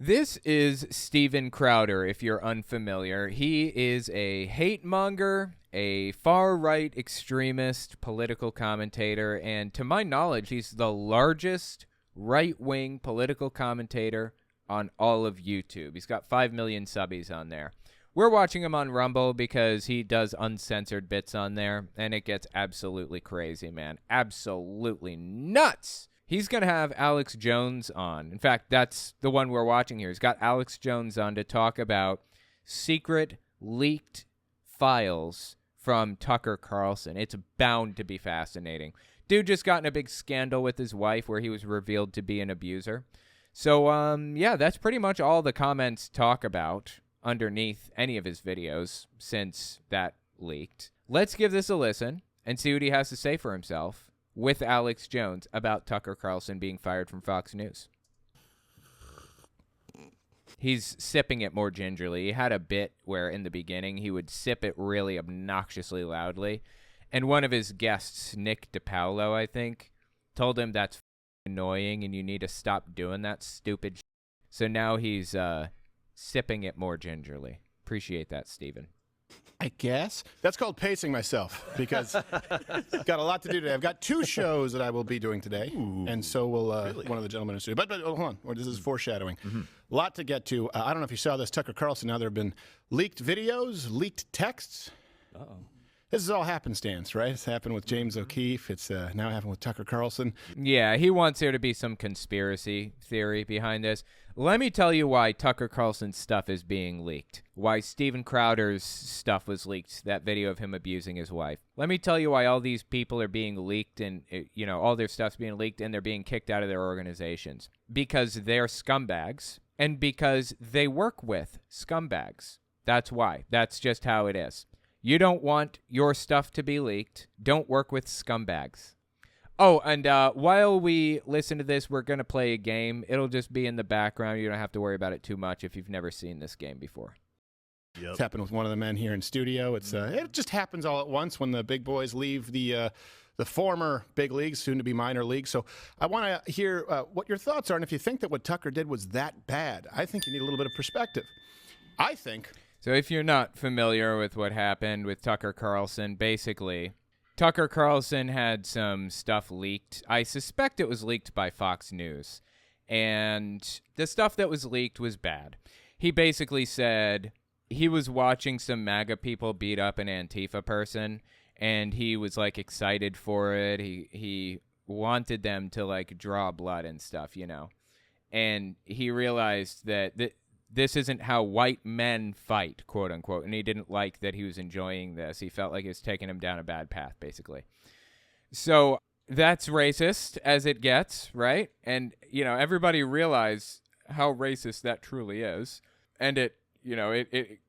This is Steven Crowder, if you're unfamiliar. He is a hate monger, a far-right extremist political commentator, and to my knowledge, he's the largest right-wing political commentator on all of YouTube. He's got 5 million subbies on there. We're watching him on Rumble because he does uncensored bits on there, and it gets absolutely crazy, man. Absolutely nuts. He's going to have Alex Jones on. In fact, that's the one we're watching here. He's got Alex Jones on to talk about secret leaked files from Tucker Carlson. It's bound to be fascinating. Dude just got in a big scandal with his wife where he was revealed to be an abuser. So, yeah, that's pretty much all the comments talk about underneath any of his videos since that leaked. Let's give this a listen and see what he has to say for himself with Alex Jones about Tucker Carlson being fired from Fox News. He's sipping it more gingerly. He had a bit where in the beginning he would sip it really obnoxiously loudly. And one of his guests, Nick DiPaolo, I think, told him that's annoying and you need to stop doing that stupid shit. So now he's sipping it more gingerly. Appreciate that, Steven. I guess. That's called pacing myself because I've got a lot to do today. I've got 2 shows that I will be doing today, and so will one of the gentlemen in the studio. But hold on, this is foreshadowing. A lot to get to. I don't know if you saw this, Tucker Carlson. Now there have been leaked videos, leaked texts. Uh-oh. This is all happenstance, right? It's happened with James O'Keefe. It's now happened with Tucker Carlson. Yeah, he wants there to be some conspiracy theory behind this. Let me tell you why Tucker Carlson's stuff is being leaked. Why Steven Crowder's stuff was leaked, that video of him abusing his wife. Let me tell you why all these people are being leaked and, all their stuff's being leaked and they're being kicked out of their organizations. Because they're scumbags and because they work with scumbags. That's why. That's just how it is. You don't want your stuff to be leaked. Don't work with scumbags. Oh, and while we listen to this, we're going to play a game. It'll just be in the background. You don't have to worry about it too much if you've never seen this game before. Yep. It's happened with one of the men here in studio. It just happens all at once when the big boys leave the former big leagues, soon to be minor leagues. So I want to hear what your thoughts are, and if you think that what Tucker did was that bad. I think you need a little bit of perspective. I think... So if you're not familiar with what happened with Tucker Carlson, basically, Tucker Carlson had some stuff leaked. I suspect it was leaked by Fox News. And the stuff that was leaked was bad. He basically said he was watching some MAGA people beat up an Antifa person, and he was, excited for it. He wanted them to, draw blood and stuff, And he realized that... this isn't how white men fight, quote unquote. And he didn't like that he was enjoying this. He felt like it was taking him down a bad path, basically. So that's racist as it gets, right? And, everybody realized how racist that truly is. And it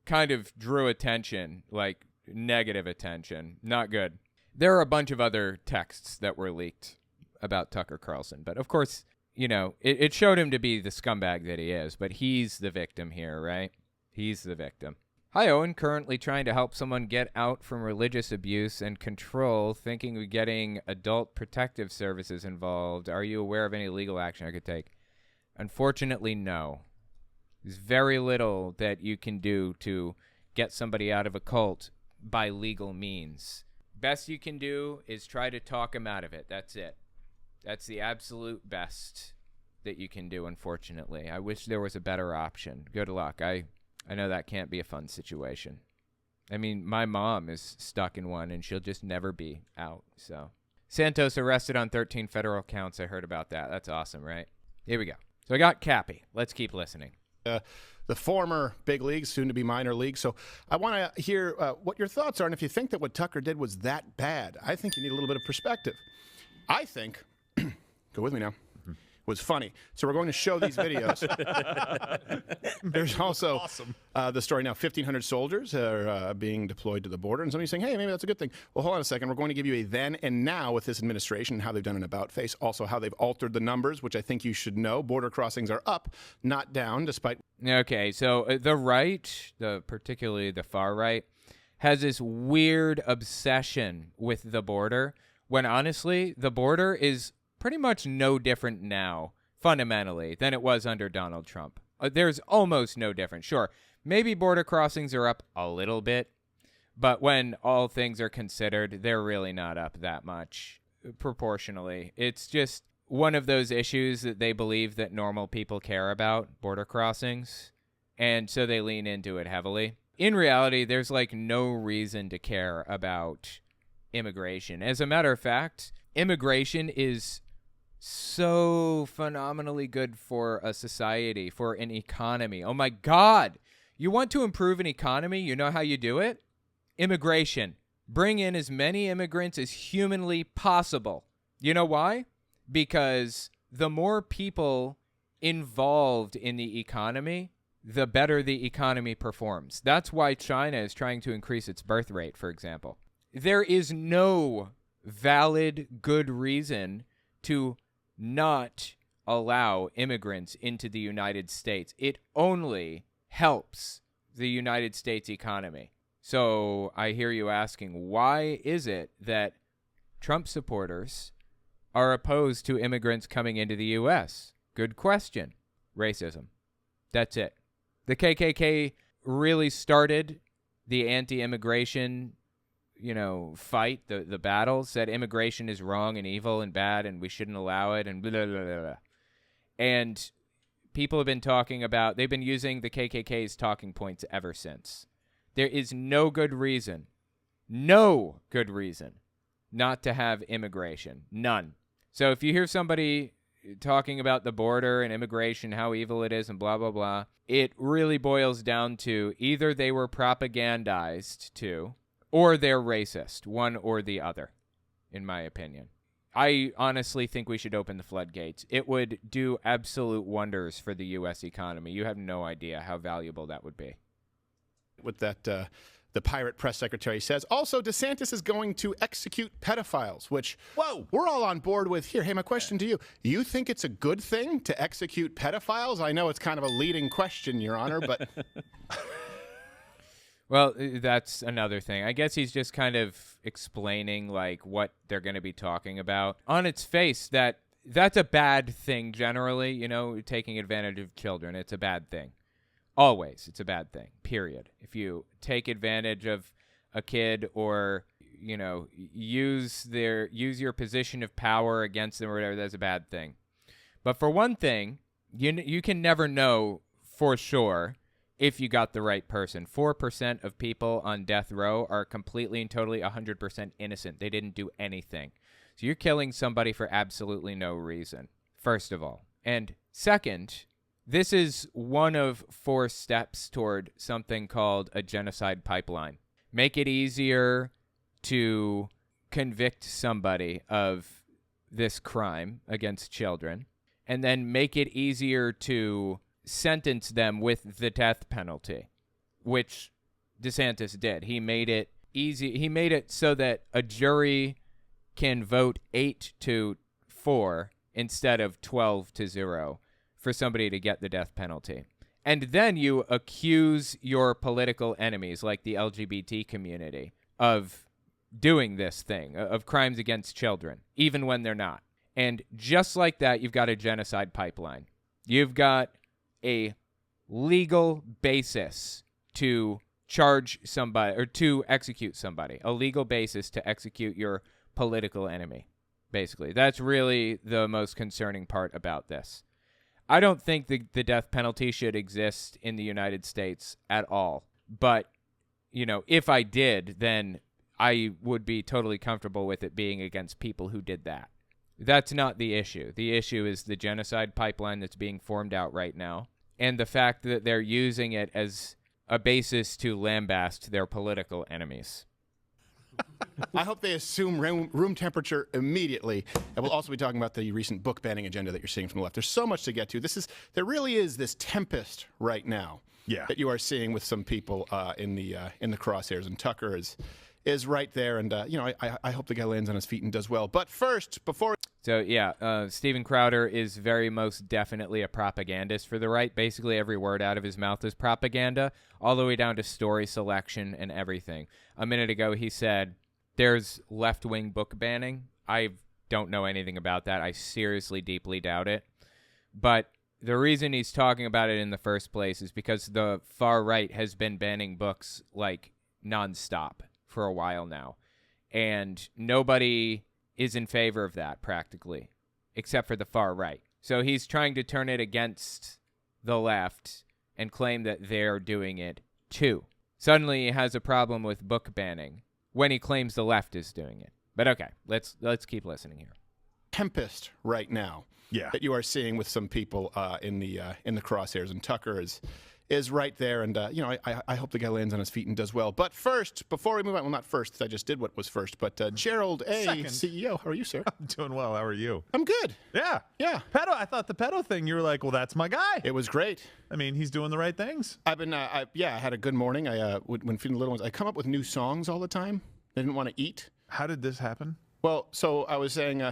kind of drew attention, negative attention. Not good. There are a bunch of other texts that were leaked about Tucker Carlson. But of course... it showed him to be the scumbag that he is, but he's the victim here, right? He's the victim. Hi, Owen. Currently trying to help someone get out from religious abuse and control, thinking of getting adult protective services involved. Are you aware of any legal action I could take? Unfortunately, no. There's very little that you can do to get somebody out of a cult by legal means. Best you can do is try to talk him out of it. That's it. That's the absolute best that you can do, unfortunately. I wish there was a better option. Good luck. I know that can't be a fun situation. I mean, my mom is stuck in one, and she'll just never be out. So, Santos arrested on 13 federal counts. I heard about that. That's awesome, right? Here we go. So I got Cappy. Let's keep listening. The former big leagues, soon to be minor leagues. So I want to hear what your thoughts are, and if you think that what Tucker did was that bad. I think you need a little bit of perspective. I think... Go with me now. Was funny. So we're going to show these videos. There's also awesome. The story now, 1,500 soldiers are being deployed to the border. And somebody's saying, hey, maybe that's a good thing. Well, hold on a second. We're going to give you a then and now with this administration, how they've done an about face. Also, how they've altered the numbers, which I think you should know. Border crossings are up, not down, despite... Okay, so the right, particularly the far right, has this weird obsession with the border, when honestly, the border is... pretty much no different now, fundamentally, than it was under Donald Trump. There's almost no difference. Sure, maybe border crossings are up a little bit, but when all things are considered, they're really not up that much proportionally. It's just one of those issues that they believe that normal people care about, border crossings, and so they lean into it heavily. In reality, there's like no reason to care about immigration. As a matter of fact, immigration is so phenomenally good for a society, for an economy. Oh my God. You want to improve an economy? You know how you do it? Immigration. Bring in as many immigrants as humanly possible. You know why? Because the more people involved in the economy, the better the economy performs. That's why China is trying to increase its birth rate, for example. There is no valid, good reason to not allow immigrants into the United States. It only helps the United States economy. So I hear you asking, why is it that Trump supporters are opposed to immigrants coming into the U.S.? Good question. Racism. That's it. The KKK really started the anti-immigration, fight, the battle, said immigration is wrong and evil and bad and we shouldn't allow it and blah, blah, blah, blah. And people have been they've been using the KKK's talking points ever since. There is no good reason not to have immigration. None. So if you hear somebody talking about the border and immigration, how evil it is and blah, blah, blah, it really boils down to either they were propagandized to or they're racist, one or the other, in my opinion. I honestly think we should open the floodgates. It would do absolute wonders for the U.S. economy. You have no idea how valuable that would be. With that, the pirate press secretary says, also, DeSantis is going to execute pedophiles, which we're all on board with here. Hey, my question to you, you think it's a good thing to execute pedophiles? I know it's kind of a leading question, Your Honor, but... Well, that's another thing. I guess he's just kind of explaining like what they're going to be talking about. On its face, that's a bad thing generally, taking advantage of children. It's a bad thing. Always, it's a bad thing, period. If you take advantage of a kid or, use your position of power against them or whatever, that's a bad thing. But for one thing, you can never know for sure if you got the right person. 4% of people on death row are completely and totally 100% innocent. They didn't do anything. So you're killing somebody for absolutely no reason, first of all. And second, this is one of 4 steps toward something called a genocide pipeline. Make it easier to convict somebody of this crime against children, and then make it easier to sentence them with the death penalty, which DeSantis did. He made it easy. He made it so that a jury can vote 8-4 instead of 12-0 for somebody to get the death penalty. And then you accuse your political enemies, like the LGBT community, of doing this thing, of crimes against children, even when they're not. And just like that, you've got a genocide pipeline. You've got a legal basis to charge somebody or to execute somebody, a legal basis to execute your political enemy, basically. That's really the most concerning part about this. I don't think the death penalty should exist in the United States at all. But, if I did, then I would be totally comfortable with it being against people who did that. That's not the issue. The issue is the genocide pipeline that's being formed out right now, and the fact that they're using it as a basis to lambaste their political enemies. I hope they assume room temperature immediately. And we'll also be talking about the recent book banning agenda that you're seeing from the left. There's so much to get to. There really is this tempest right now that you are seeing with some people in the crosshairs. And Tucker is right there. And, I hope the guy lands on his feet and does well. But first, Steven Crowder is very most definitely a propagandist for the right. Basically, every word out of his mouth is propaganda, all the way down to story selection and everything. A minute ago, he said there's left-wing book banning. I don't know anything about that. I seriously, deeply doubt it. But the reason he's talking about it in the first place is because the far right has been banning books like nonstop for a while now. And nobody is in favor of that practically, except for the far right. So he's trying to turn it against the left and claim that they're doing it too. Suddenly he has a problem with book banning when he claims the left is doing it. But okay, let's keep listening here. Tempest right now. Yeah. That you are seeing with some people in the crosshairs, and Tucker is right there, and I hope the guy lands on his feet and does well. But first, before we move on, well, not first, I just did what was first, but Gerald A. Second. CEO, how are you, sir? I'm doing well. How are you? I'm good. Yeah. Pedo. I thought the pedo thing. You were like, well, that's my guy. It was great. I mean, he's doing the right things. I've been, I had a good morning. I when feeding the little ones, I come up with new songs all the time. They didn't want to eat. How did this happen? Well, so I was saying,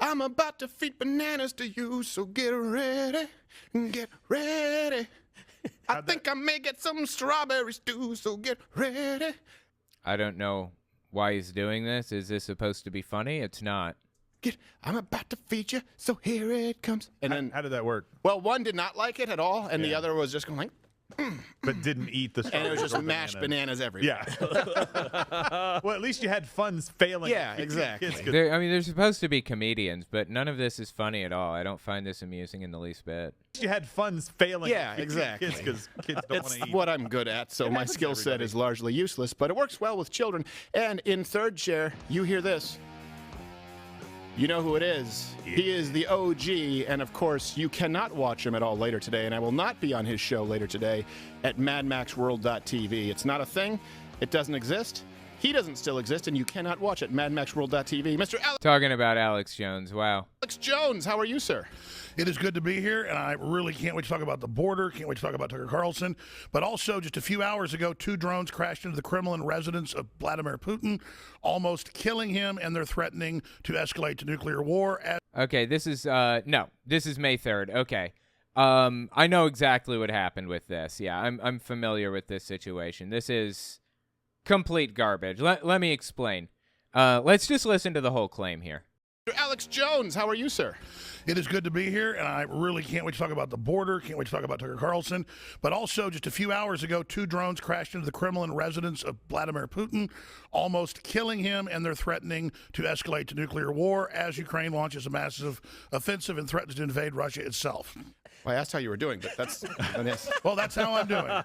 I'm about to feed bananas to you, so get ready, get ready. I think I may get some strawberry stew, so get ready. I don't know why he's doing this. Is this supposed to be funny? It's not. I'm about to feed you, so here it comes. And then, how did that work? well, one did not like it at all, and the other was just going like, But didn't eat the and strawberries. it was just or mashed bananas everywhere. Yeah. Well, at least you had fun failing. Yeah, exactly. They're supposed to be comedians, but none of this is funny at all. I don't find this amusing in the least bit. You had fun failing. Yeah, exactly. Because kids don't want It's to eat. what I'm good at, so my happens to skill set everybody. is largely useless, but it works well with children. And in third chair, you hear this. You know who it is. He is the OG, and of course, you cannot watch him at all later today, and I will not be on his show later today at madmaxworld.tv. It's not a thing. It doesn't exist. He doesn't still exist, and you cannot watch it. madmaxworld.tv. Mr. Talking about Alex Jones. Wow. Alex Jones, how are you, sir? It is good to be here, and I really can't wait to talk about the border, can't wait to talk about Tucker Carlson. But also, just a few hours ago, 2 drones crashed into the Kremlin residence of Vladimir Putin, almost killing him, and they're threatening to escalate to nuclear war. Okay, this is this is May 3rd. Okay. I know exactly what happened with this. Yeah, I'm familiar with this situation. This is complete garbage. Let me explain. Let's just listen to the whole claim here. Alex Jones, how are you, sir? It is good to be here, and I really can't wait to talk about the border, can't wait to talk about Tucker Carlson. But also, just a few hours ago, 2 drones crashed into the Kremlin residence of Vladimir Putin, almost killing him, and they're threatening to escalate to nuclear war as Ukraine launches a massive offensive and threatens to invade Russia itself. Well, I asked how you were doing, but that's... Well, that's how I'm doing.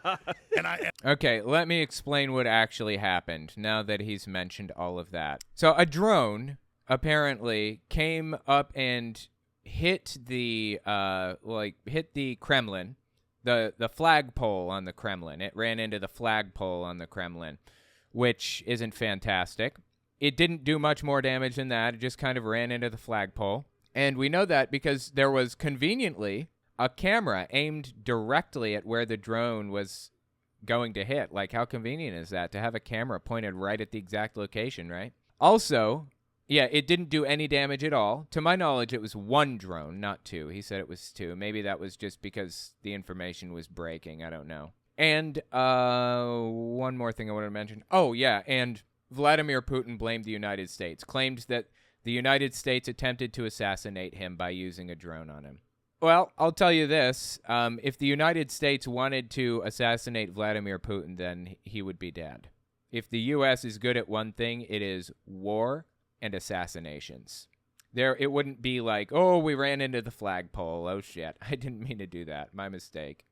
Okay, let me explain what actually happened now that he's mentioned all of that. So a drone apparently came up and hit the Kremlin, the flagpole on the Kremlin. It ran into the flagpole on the Kremlin, which isn't fantastic. It didn't do much more damage than that. It just kind of ran into the flagpole. And we know that because there was conveniently a camera aimed directly at where the drone was going to hit. Like, how convenient is that to have a camera pointed right at the exact location, right? Also, yeah, it didn't do any damage at all. To my knowledge, it was 1 drone, not 2. He said it was 2. Maybe that was just because the information was breaking. I don't know. And one more thing I want to mention. Oh, yeah, and Vladimir Putin blamed the United States, claimed that the United States attempted to assassinate him by using a drone on him. Well, I'll tell you this. If the United States wanted to assassinate Vladimir Putin, then he would be dead. If the U.S. is good at one thing, it is war and assassinations. It wouldn't be like, oh, we ran into the flagpole. Oh, shit. I didn't mean to do that. My mistake.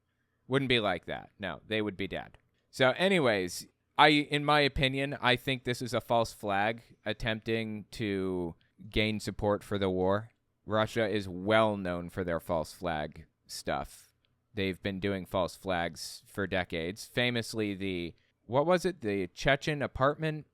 Wouldn't be like that. No, they would be dead. So anyways, in my opinion, I think this is a false flag attempting to gain support for the war. Russia is well known for their false flag stuff. They've been doing false flags for decades. Famously, the Chechen apartment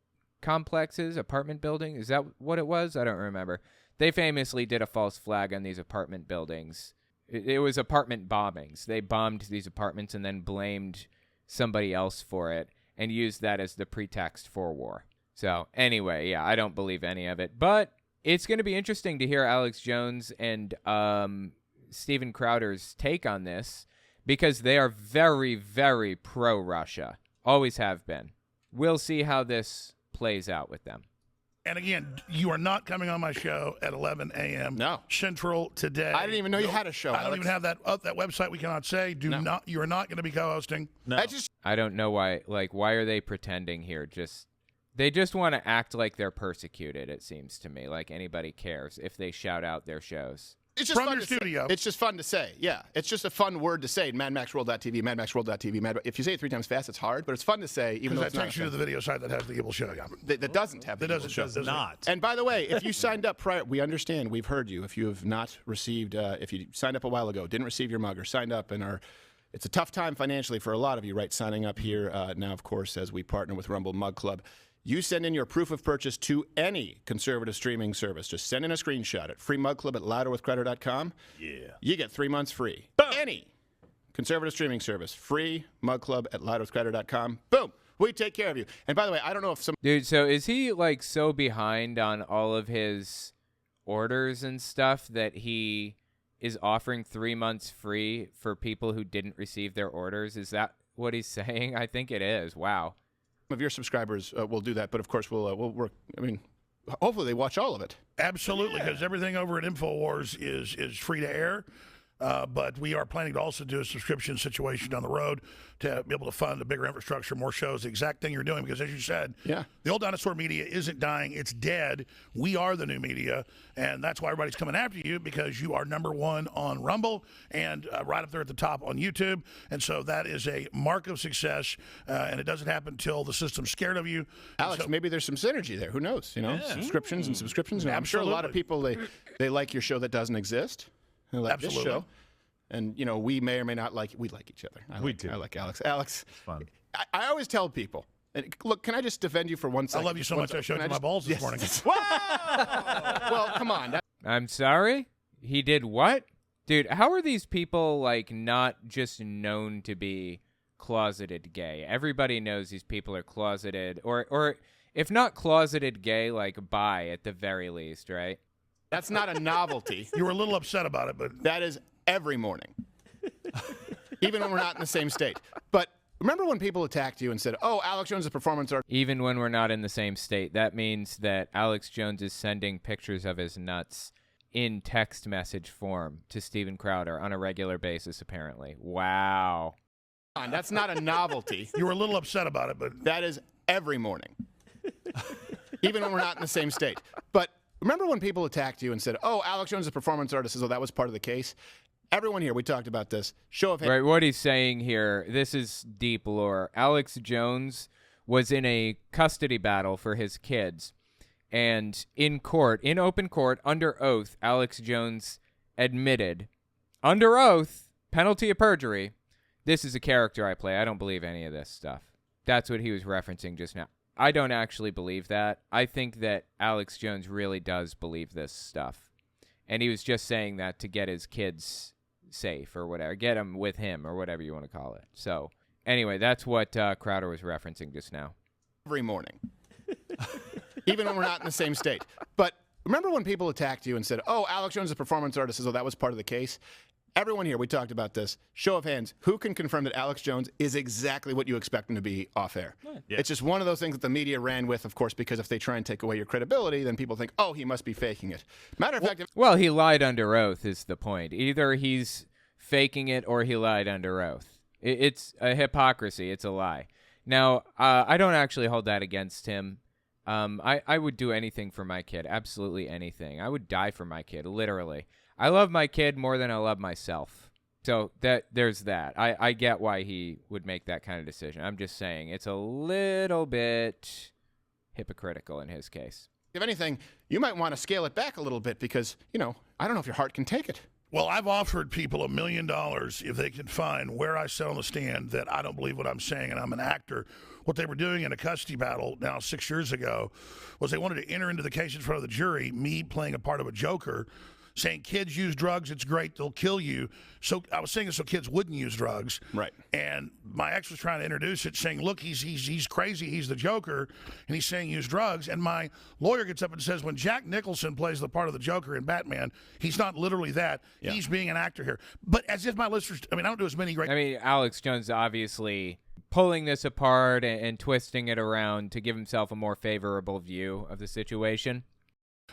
building? Is that what it was? I don't remember. They famously did a false flag on these apartment buildings. It was apartment bombings. They bombed these apartments and then blamed somebody else for it and used that as the pretext for war. So anyway, yeah, I don't believe any of it. But it's going to be interesting to hear Alex Jones and Steven Crowder's take on this because they are very, very pro-Russia. Always have been. We'll see how this plays out with them. And again, you are not coming on my show at 11 a.m. No. Central today. I didn't even know you had a show, I don't Alex. even have that website. We cannot say. You are not going to be co-hosting. No. I don't know why. Like, why are they pretending here? They just want to act like they're persecuted. It seems to me like anybody cares if they shout out their shows. It's just From fun your to studio. Say. It's just fun to say. Yeah, it's just a fun word to say. MadMaxWorld.tv, MadMaxWorld.tv. If you say it 3 times fast, it's hard, but it's fun to say. Even though Because it's that not takes you to the video site that has the evil show. Yeah. that doesn't have the That evil show. does not. And by the way, if you signed up prior, we understand. We've heard you. If you have not received, if you signed up a while ago, didn't receive your mug, or signed up and are, it's a tough time financially for a lot of you, right? Signing up here now, of course, as we partner with Rumble Mug Club. You send in your proof of purchase to any conservative streaming service. Just send in a screenshot at freemugclub@louderwithcreditor.com. Yeah. You get 3 months free. Boom. Any conservative streaming service. Free mugclub@louderwithcreditor.com. Boom. We take care of you. And by the way, I don't know if some... Dude, so is he like so behind on all of his orders and stuff that he is offering 3 months free for people who didn't receive their orders? Is that what he's saying? I think it is. Wow. of your subscribers will do that, but of course we'll work. I mean, hopefully they watch all of it. Absolutely, because everything over at InfoWars is free to air. But we are planning to also do a subscription situation down the road to be able to fund a bigger infrastructure, more shows, the exact thing you're doing. Because as you said, yeah, the old dinosaur media isn't dying, it's dead. We are the new media, and that's why everybody's coming after you, because you are number one on Rumble and right up there at the top on YouTube. And so that is a mark of success, and it doesn't happen until the system's scared of you. Alex, so, maybe there's some synergy there. Who knows? You know, Yeah. subscriptions and subscriptions. And I'm sure a lot of people, they like your show that doesn't exist. They like Absolutely. this show. And, you know, we may or may not like, we like each other. We do. I like Alex. Alex, It's fun. I always tell people, and look, can I just defend you for 1 second? I love you so much I showed you my balls this morning. Well, come on. I'm sorry? He did what? Dude, how are these people, like, not just known to be closeted gay? Everybody knows these people are closeted, or if not closeted gay, like bi at the very least, right? That's not a novelty. You were a little upset about it, but That is every morning, even when we're not in the same state. But remember when people attacked you and said, oh, Alex Jones' performance art. Even when we're not in the same state. That means that Alex Jones is sending pictures of his nuts in text message form to Steven Crowder on a regular basis, apparently. Wow. That's not a novelty. you were a little upset about it, but That is every morning, even when we're not in the same state. But remember when people attacked you and said, oh, Alex Jones' performance artist, as though that was part of the case? Everyone here, we talked about this. Show of hands. Right, what he's saying here, this is deep lore. Alex Jones was in a custody battle for his kids. And in court, in open court, under oath, Alex Jones admitted, under oath, penalty of perjury, this is a character I play. I don't believe any of this stuff. That's what he was referencing just now. I don't actually believe that. I think that Alex Jones really does believe this stuff. And he was just saying that to get his kids safe or whatever. Get them with him or whatever you want to call it. So anyway, that's what Crowder was referencing just now. Every morning, even when we're not in the same state. But remember when people attacked you and said, oh, Alex Jones' performance artist, as though that was part of the case? Everyone here, we talked about this. Show of hands, who can confirm that Alex Jones is exactly what you expect him to be off air? Yeah. It's just one of those things that the media ran with, of course, because if they try and take away your credibility, then people think, oh, he must be faking it. Matter of fact, Well, he lied under oath is the point. Either he's faking it or he lied under oath. It's a hypocrisy. It's a lie. Now, I don't actually hold that against him. I would do anything for my kid. Absolutely anything. I would die for my kid, literally. I love my kid more than I love myself. So there's that. I get why he would make that kind of decision. I'm just saying it's a little bit hypocritical in his case. if anything, you might want to scale it back a little bit because, you know, I don't know if your heart can take it. well, I've offered people $1 million if they can find where I said on the stand that I don't believe what I'm saying and I'm an actor. What they were doing in a custody battle now 6 years ago was they wanted to enter into the case in front of the jury, me playing a part of a joker, saying kids use drugs, it's great, they'll kill you. So I was saying it so kids wouldn't use drugs. Right. And my ex was trying to introduce it, saying, look, he's crazy, he's the Joker, and he's saying use drugs. And my lawyer gets up and says, when Jack Nicholson plays the part of the Joker in Batman, he's not literally that. Yeah. He's being an actor here. But as if my listeners, I mean, I don't do as many great... I mean, Alex Jones obviously pulling this apart and twisting it around to give himself a more favorable view of the situation.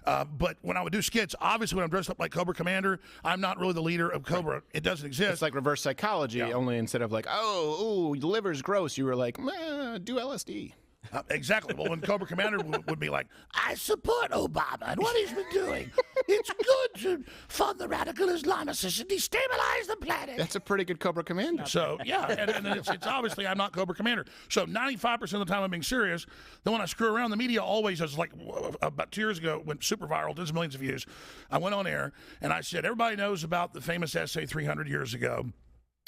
But when I would do skits, obviously when I'm dressed up like Cobra Commander, I'm not really the leader of Cobra. It doesn't exist. It's like reverse psychology, only instead of like, oh, ooh, the liver's gross, you were like, do LSD. Exactly. Well, when Cobra Commander would be like, I support Obama and what he's been doing. It's good to fund the radical Islamicists and destabilize the planet. That's a pretty good Cobra Commander. So, yeah, and it's obviously I'm not Cobra Commander. So 95% of the time I'm being serious. Then when I screw around, the media always does, like about 2 years ago, went super viral, did millions of views. I went on air and I said, everybody knows about the famous essay 300 years ago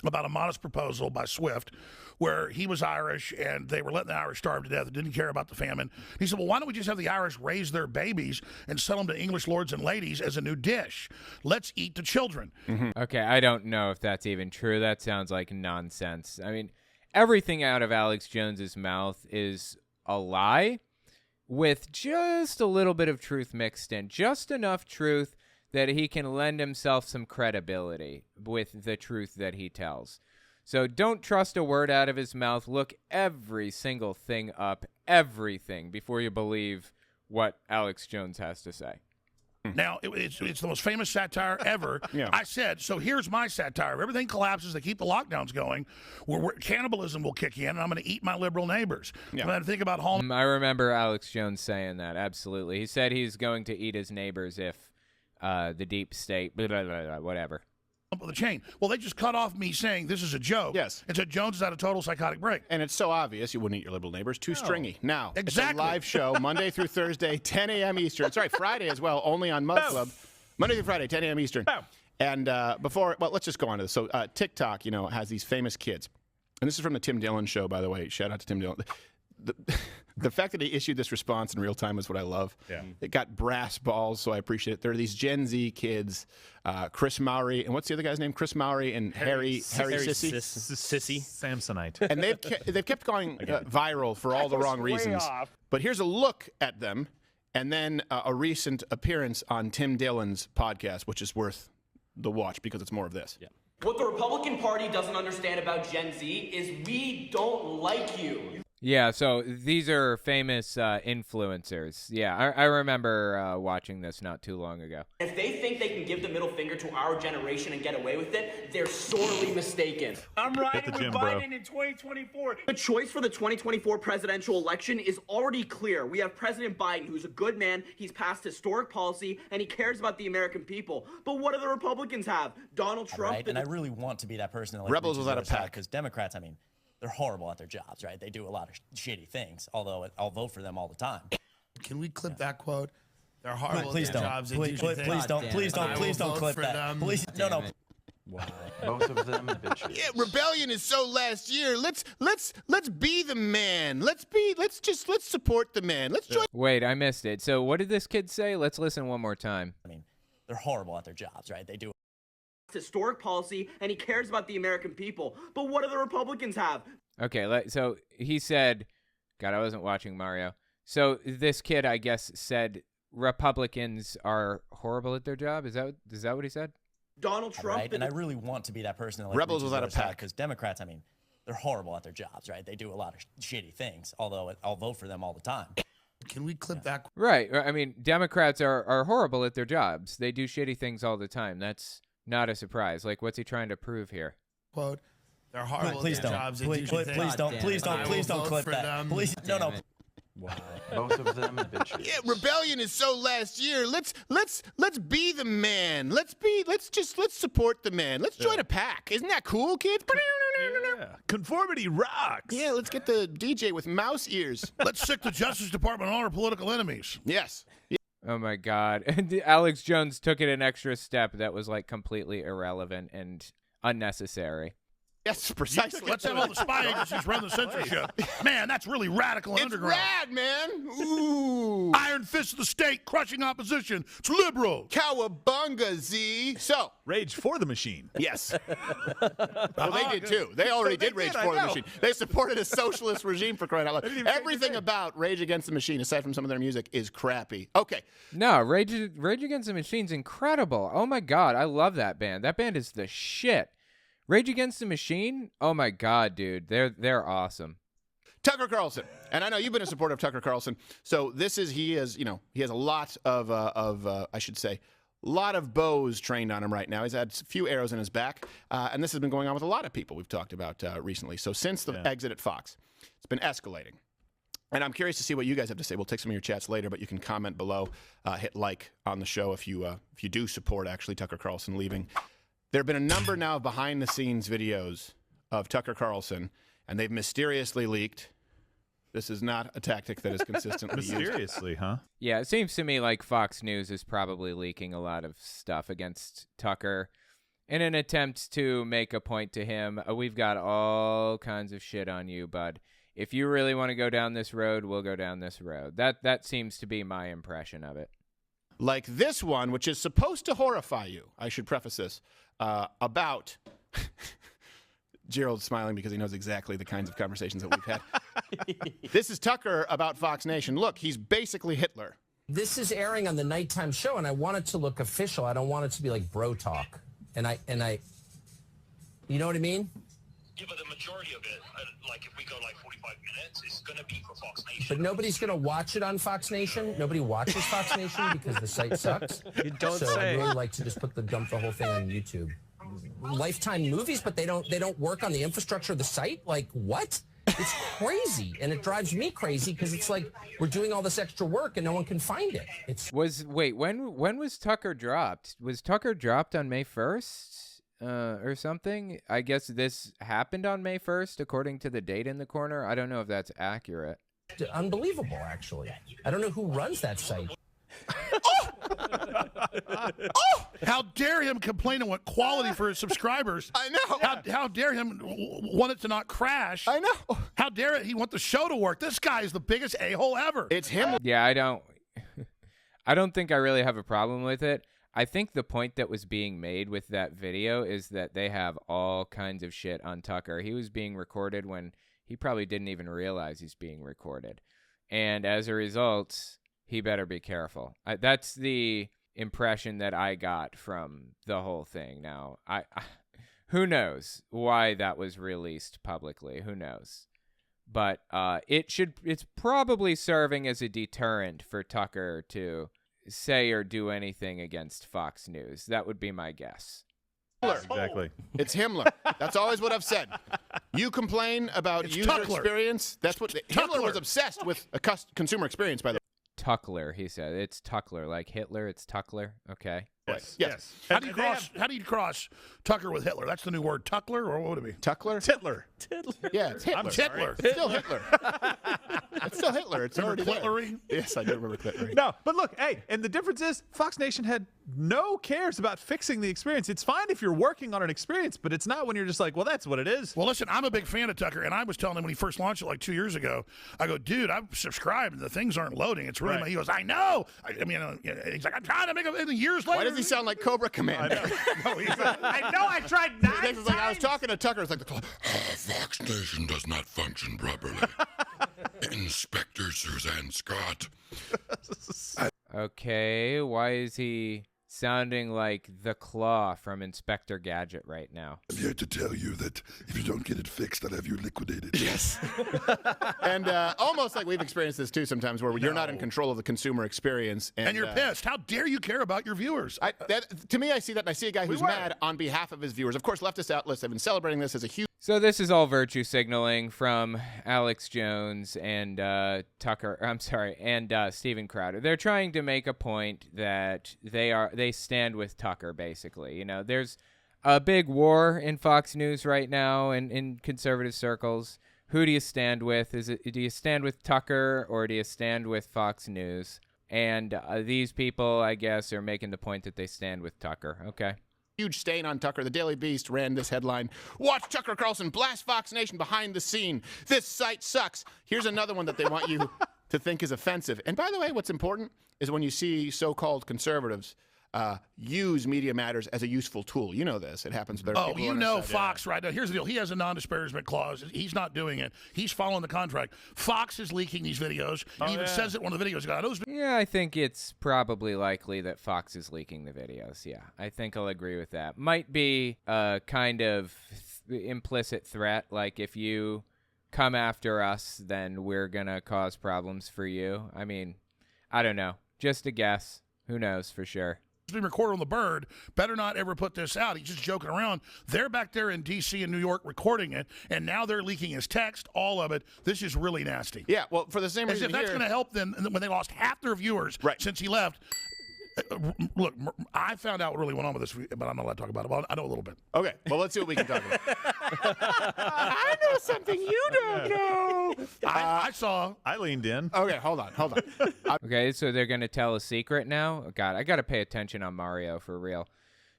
about a modest proposal by Swift where he was Irish and they were letting the Irish starve to death and didn't care about the famine. He said, well, why don't we just have the Irish raise their babies and sell them to English lords and ladies as a new dish? Let's eat the children. Okay, I don't know if that's even true. That sounds like nonsense. I mean, everything out of Alex Jones's mouth is a lie with just a little bit of truth mixed in, just enough truth that he can lend himself some credibility with the truth that he tells. So don't trust a word out of his mouth. Look every single thing up, everything, before you believe what Alex Jones has to say. Now, it's the most famous satire ever. Yeah. I said, so here's my satire. If everything collapses, they keep the lockdowns going, where cannibalism will kick in, and I'm going to eat my liberal neighbors. Yeah. And then think about home. I remember Alex Jones saying that, absolutely. He said he's going to eat his neighbors if the deep state, blah, blah, blah, blah, whatever. Of the chain. Well, they just cut off me saying this is a joke. Yes. And said Jones is at a total psychotic break. And it's so obvious you wouldn't eat your liberal neighbors. Too stringy. Now, Exactly. It's a live show, Monday through Thursday, 10 a.m. Eastern. Sorry, Friday as well, only on Mud Club. Monday through Friday, 10 a.m. Eastern. And let's just go on to this. So TikTok, has these famous kids. And this is from the Tim Dillon show, by the way. Shout out to Tim Dillon. The fact that he issued this response in real time is what I love. Yeah. It got brass balls, so I appreciate it. There are these Gen Z kids, Chris Mowry, and what's the other guy's name? Chris Mowry and Harry Sissy. Sissy. Samsonite. And they've kept going viral for all the wrong reasons. But here's a look at them, and then a recent appearance on Tim Dillon's podcast, which is worth the watch because it's more of this. Yeah. What the Republican Party doesn't understand about Gen Z is we don't like you. Yeah, so these are famous influencers. Yeah, I remember watching this not too long ago. If they think they can give the middle finger to our generation and get away with it, they're sorely mistaken. I'm riding with Biden in 2024. The choice for the 2024 presidential election is already clear. We have President Biden, who's a good man. He's passed historic policy, and he cares about the American people. But what do the Republicans have? Donald Trump. Right, and I really want to be that person that Rebels without a pack. Because Democrats, they're horrible at their jobs, right? They do a lot of shitty things, although I'll vote for them all the time. Can we clip that quote? They're horrible please at their don't. jobs. Please don't clip that. Please, no. Wow. Both of them have been true. Yeah, rebellion is so last year. Let's be the man. Let's support the man. Let's join. Wait, I missed it. So what did this kid say? Let's listen one more time. They're horrible at their jobs, right? They do historic policy, and he cares about the American people. But what do the Republicans have? Okay, so he said, God, I wasn't watching Mario. So this kid, I guess, said Republicans are horrible at their job. Is that what he said? Donald Trump. Right, and I really want to be that person that Rebels without a pack. Because Democrats, they're horrible at their jobs, right? They do a lot of shitty things, although I'll vote for them all the time. Can we clip that? Right. Democrats are horrible at their jobs. They do shitty things all the time. That's not a surprise. Like, what's he trying to prove here? Quote, they're horrible please at their don't. jobs. Please don't clip that. Please, no. Wow. Both of them have been true. Yeah, rebellion is so last year. Let's be the man. Let's support the man. Let's join a pack. Isn't that cool, kids? Yeah. Conformity rocks. Yeah, let's get the DJ with mouse ears. Let's sick the Justice Department on our political enemies. Yes. Oh my God. And Alex Jones took it an extra step that was like completely irrelevant and unnecessary. Yes, precisely. Let's have all the spy agencies run the censorship. Man, that's really radical and It's underground. rad, man. Ooh. Iron fist of the state, crushing opposition. It's liberal. Cowabunga, Z. So. Rage for the machine. Yes. Well, they did too. They already did Rage for the Machine. They supported a socialist regime for crying out loud. Everything about Rage Against the Machine, aside from some of their music, is crappy. Okay. No, Rage Against the Machine's incredible. Oh my God, I love that band. That band is the shit. Rage Against the Machine? Oh my God, dude. They're awesome. Tucker Carlson, and I know you've been a supporter of Tucker Carlson. So he has a lot of I should say, a lot of bows trained on him right now. He's had a few arrows in his back, and this has been going on with a lot of people we've talked about recently. So since the exit at Fox, it's been escalating. And I'm curious to see what you guys have to say. We'll take some of your chats later, but you can comment below, hit like on the show if you do support actually Tucker Carlson leaving. There have been a number now of behind-the-scenes videos of Tucker Carlson, and they've mysteriously leaked. This is not a tactic that is consistently used. Mysteriously, huh? Yeah, it seems to me like Fox News is probably leaking a lot of stuff against Tucker in an attempt to make a point to him. We've got all kinds of shit on you, bud. If you really want to go down this road, we'll go down this road. That seems to be my impression of it. Like this one, which is supposed to horrify you. I should preface this about... Gerald's smiling because he knows exactly the kinds of conversations that we've had. This is Tucker about Fox Nation. Look, he's basically Hitler. This is airing on the nighttime show, and I want it to look official. I don't want it to be like bro talk. And I, you know what I mean? Yeah, but the majority of it, like if we go like 45 minutes, it's going to be for Fox Nation. But nobody's going to watch it on Fox Nation. Nobody watches Fox Nation because the site sucks. You don't so say. I'd really like to just dump the whole thing on YouTube. Lifetime movies, but they don't work on the infrastructure of the site. Like what? It's crazy, and it drives me crazy because it's like we're doing all this extra work and no one can find it. When was Tucker dropped? Was Tucker dropped on May 1st or something? I guess this happened on May 1st according to the date in the corner. I don't know if that's accurate. Unbelievable, actually. I don't know who runs that site. How dare him complain on what quality for his subscribers? I know. How dare him want it to not crash? I know. How dare he want the show to work? This guy is the biggest a-hole ever. It's him. Yeah, I don't think I really have a problem with it. I think the point that was being made with that video is that they have all kinds of shit on Tucker. He was being recorded when he probably didn't even realize he's being recorded. And as a result, he better be careful. That's the impression that I got from the whole thing. Now, who knows why that was released publicly? Who knows? But it's probably serving as a deterrent for Tucker to say or do anything against Fox News. That would be my guess. Exactly. It's Himmler. That's always what I've said. You complain about user Tuckler. experience. That's what Himmler was obsessed with. A consumer experience, by the way. Tuckler, he said. It's Tuckler, like Hitler. It's Tuckler. Okay. Yes. How do you cross Tucker with Hitler? That's the new word, Tuckler, or what would it be? Tuckler? Hitler. Yeah, it's Hitler. I'm Hitler. It's still Hitler. It's still Hitler. It's Remember already there. Clitlery? Yes, I do remember Clitlery. No, but look, hey, and the difference is Fox Nation had no cares about fixing the experience. It's fine if you're working on an experience, but it's not when you're just like, well, that's what it is. Well, listen, I'm a big fan of Tucker, and I was telling him when he first launched it like 2 years ago, I go, dude, I've subscribed, and the things aren't loading. It's really, Right. He goes, I know. I mean, he's like, I'm trying to make it years later. Why does he sound like Cobra Commander? No, he's like, I know I tried 9 It's like I was talking to Tucker. It's like the call. Fox Nation does not function properly. Inspector Suzanne Scott. Okay, why is he sounding like the Claw from Inspector Gadget right now? I'm here to tell you that if you don't get it fixed, I'll have you liquidated. Yes. And almost like we've experienced this too sometimes where you're not in control of the consumer experience. and you're pissed. How dare you care about your viewers? To me, I see that, and I see a guy who's mad on behalf of his viewers. Of course, leftist outlets have been celebrating this as a huge... So this is all virtue signaling from Alex Jones and Steven Crowder. They're trying to make a point that they stand with Tucker, basically. You know, there's a big war in Fox News right now and in conservative circles. Who do you stand with? Do you stand with Tucker or do you stand with Fox News? And these people, I guess, are making the point that they stand with Tucker. Okay. Huge stain on Tucker. The Daily Beast ran this headline: "Watch Tucker Carlson blast Fox Nation behind the scene. This site sucks." Here's another one that they want you to think is offensive. And by the way, what's important is when you see so-called conservatives use Media Matters as a useful tool. You know this. It happens with Oh, you know Fox, right? Now, here's the deal. He has a non-disparagement clause. He's not doing it. He's following the contract. Fox is leaking these videos. He even says it in one of the videos. Yeah, I think it's probably likely that Fox is leaking the videos. Yeah, I think I'll agree with that. Might be a kind of implicit threat, like if you come after us, then we're going to cause problems for you. I mean, I don't know. Just a guess. Who knows for sure? Being recorded on the Bird, better not ever put this out. He's just joking around. They're back there in D.C. and New York recording it, and now they're leaking his text, all of it. This is really nasty. Yeah, well, for the same As reason if that's going to help them when they lost half their viewers since he left. Look, I found out what really went on with this, but I'm not allowed to talk about it. But I know a little bit. Okay, well, let's see what we can talk about. I know something you don't know. I saw. I leaned in. Okay, hold on. Okay, so they're going to tell a secret now? Oh, God, I got to pay attention on Mario for real.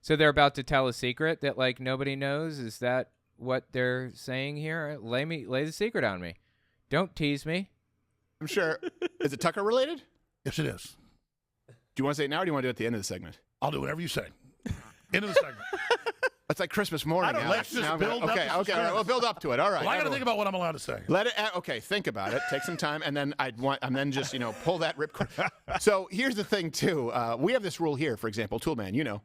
So they're about to tell a secret that, like, nobody knows? Is that what they're saying here? Lay the secret on me. Don't tease me. I'm sure. Is it Tucker related? Yes, it is. Do you want to say it now or do you want to do it at the end of the segment? I'll do whatever you say. End of the segment. It's like Christmas morning. Let's just build up. Okay, all right, we'll build up to it. All right. Well, I got to think about what I'm allowed to say. Okay, think about it. Take some time, and then just pull that ripcord. So here's the thing too. We have this rule here, for example, Toolman.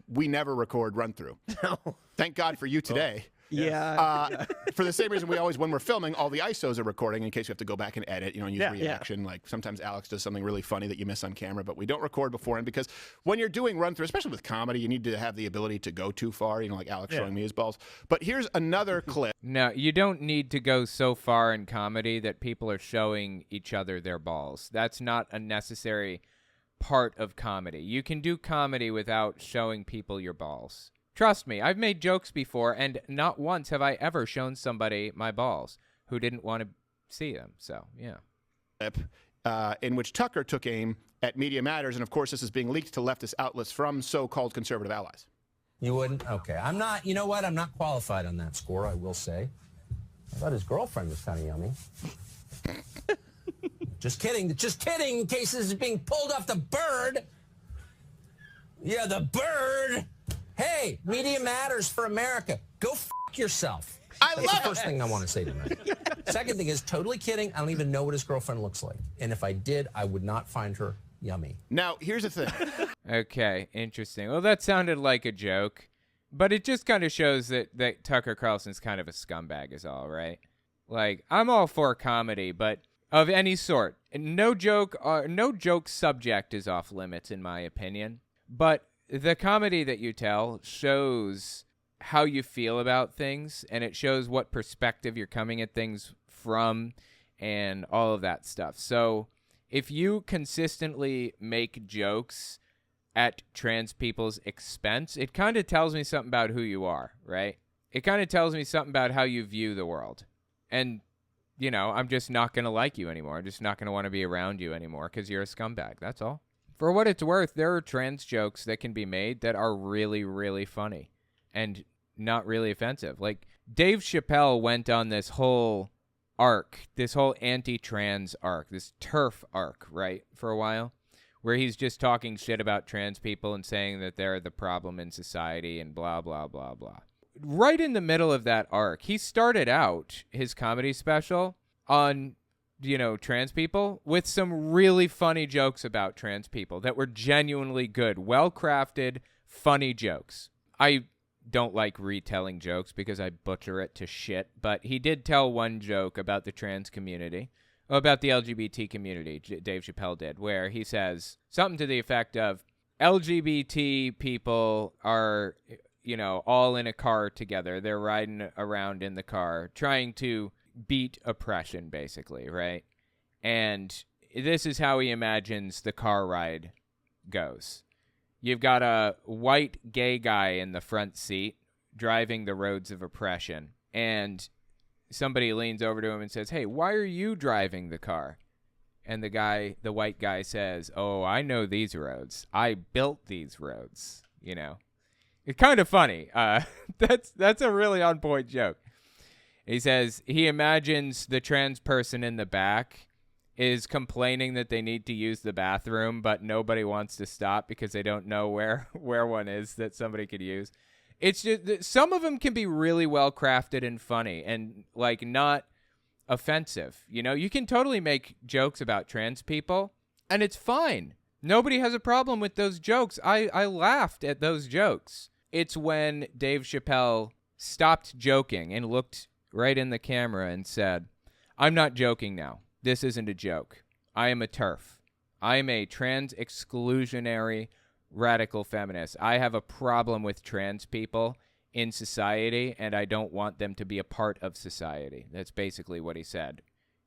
We never record run through. No. Thank God for you today. Yeah. For the same reason we always, when we're filming, all the ISOs are recording in case you have to go back and edit, and use reaction. Like sometimes Alex does something really funny that you miss on camera, but we don't record beforehand because when you're doing run through, especially with comedy, you need to have the ability to go too far, like Alex showing me his balls. But here's another clip. No, you don't need to go so far in comedy that people are showing each other their balls. That's not a necessary part of comedy. You can do comedy without showing people your balls. Trust me, I've made jokes before, and not once have I ever shown somebody my balls who didn't want to see them. So, yeah. In which Tucker took aim at Media Matters, and of course this is being leaked to leftist outlets from so-called conservative allies. You wouldn't? Okay. I'm not, you know what? I'm not qualified on that score, I will say. I thought his girlfriend was kind of yummy. Just kidding, in case this is being pulled off the Bird. Yeah, the Bird. Hey, Media Matters for America. Go f*** yourself. That's the first thing I want to say tonight. Second thing is, totally kidding. I don't even know what his girlfriend looks like. And if I did, I would not find her yummy. Now, here's the thing. Okay, interesting. Well, that sounded like a joke, but it just kind of shows that Tucker Carlson's kind of a scumbag is all, right? Like, I'm all for comedy, but of any sort. No joke subject is off limits, in my opinion. But the comedy that you tell shows how you feel about things, and it shows what perspective you're coming at things from and all of that stuff. So if you consistently make jokes at trans people's expense, it kind of tells me something about who you are, right? It kind of tells me something about how you view the world. And, I'm just not going to like you anymore. I'm just not going to want to be around you anymore because you're a scumbag. That's all. For what it's worth, there are trans jokes that can be made that are really, really funny and not really offensive. Like, Dave Chappelle went on this whole arc, this whole anti-trans arc, this TERF arc, right, for a while, where he's just talking shit about trans people and saying that they're the problem in society and blah, blah, blah, blah. Right in the middle of that arc, he started out his comedy special on trans people with some really funny jokes about trans people that were genuinely good, well-crafted, funny jokes. I don't like retelling jokes because I butcher it to shit, but he did tell one joke about the trans community, about the LGBT community, Dave Chappelle did, where he says something to the effect of, LGBT people are, all in a car together. They're riding around in the car trying to beat oppression, basically, right? And this is how he imagines the car ride goes. You've got a white gay guy in the front seat driving the roads of oppression, and somebody leans over to him and says, "Hey, why are you driving the car?" And the white guy says, "Oh, I know these roads. I built these roads." It's kind of funny. That's a really on point joke. He says he imagines the trans person in the back is complaining that they need to use the bathroom, but nobody wants to stop because they don't know where one is that somebody could use. It's just some of them can be really well crafted and funny and like not offensive. You know, you can totally make jokes about trans people and it's fine. Nobody has a problem with those jokes. I laughed at those jokes. It's when Dave Chappelle stopped joking and looked right in the camera and said, "I'm not joking now. This isn't a joke. I am a TERF. I am a trans exclusionary radical feminist. I have a problem with trans people in society, and I don't want them to be a part of society." That's basically what he said